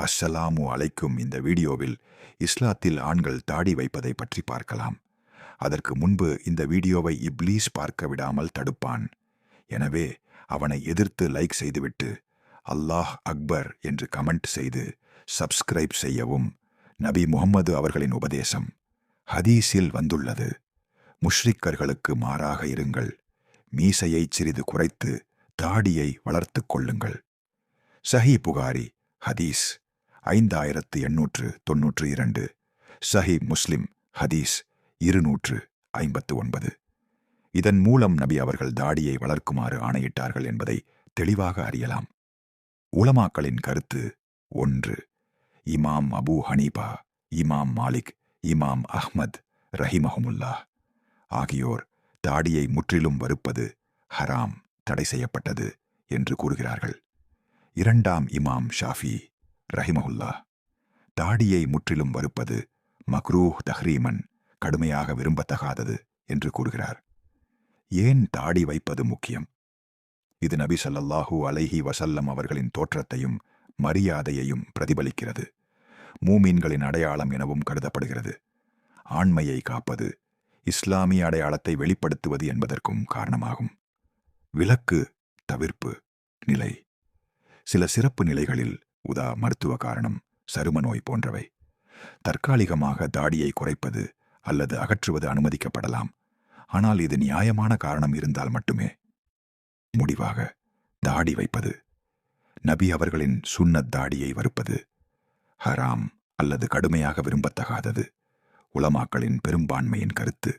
அஸ்ஸலாமு அலைக்கும். இந்த வீடியோவில் இஸ்லாத்தில் ஆண்கள் தாடி வைப்பதை பற்றி பார்க்கலாம். அதற்கு முன்பு இந்த வீடியோவை இப்லீஸ் பார்க்க விடாமல் தடுப்பான். எனவே அவனை எதிர்த்து லைக் செய்துவிட்டு அல்லாஹ் அக்பர் என்று கமெண்ட் செய்து சப்ஸ்கிரைப் செய்யவும். நபி முகம்மது அவர்களின் உபதேசம் ஹதீஸில் வந்துள்ளது. முஷ்ரிக்கர்களுக்கு மாறாக இருங்கள். மீசையை சிறிது குறைத்து தாடியை வளர்த்துக் கொள்ளுங்கள். சஹி புகாரி ஹதீஸ் 5892. சஹி முஸ்லிம் ஹதீஸ் 259. இதன் மூலம் நபி அவர்கள் தாடியை வளர்க்குமாறு ஆணையிட்டார்கள் என்பதை தெளிவாக அறியலாம். உலமாக்களின் கருத்து 1. இமாம் அபூ ஹனீபா, இமாம் மாலிக், இமாம் அஹ்மத் ரஹிமஹுமுல்லாஹ் ஆகியோர் தாடியை முற்றிலும் வெறுப்பது ஹராம், தடை செய்யப்பட்டது என்று கூறுகிறார்கள். 2. இமாம் ஷாஃபி ரஹிமஹுல்லாஹ் தாடியை முற்றிலும் வெறுப்பது மக்ரூஹ் தஹ்ரீமன், கடுமையாக விரும்பத்தகாதது என்று கூறுகிறார். ஏன் தாடி வைப்பது முக்கியம்? இது நபி ஸல்லல்லாஹு அலைஹி வஸல்லம் அவர்களின் தோற்றத்தையும் மரியாதையையும் பிரதிபலிக்கிறது. மூமீன்களின் அடையாளம் எனவும் கருதப்படுகிறது. ஆண்மையை காப்பது, இஸ்லாமிய அடையாளத்தை வெளிப்படுத்துவது என்பதற்கும் காரணமாகும். விலக்கு தவிர்ப்பு நிலை. சில சிறப்பு நிலைகளில், மருத்துவ காரணம், சரும நோய் போன்றவை, தற்காலிகமாக தாடியை குறைப்பது அல்லது அகற்றுவது அனுமதிக்கப்படலாம். ஆனால் இது நியாயமான காரணம் இருந்தால் மட்டுமே. முடிவாக, தாடி வைப்பது, நபி அவர்களின் சுன்னத் தாடியை வெறுப்பது ஹராம் அல்லது கடுமையாக விரும்பத்தகாதது. உலமாக்களின் பெரும்பான்மையின் கருத்து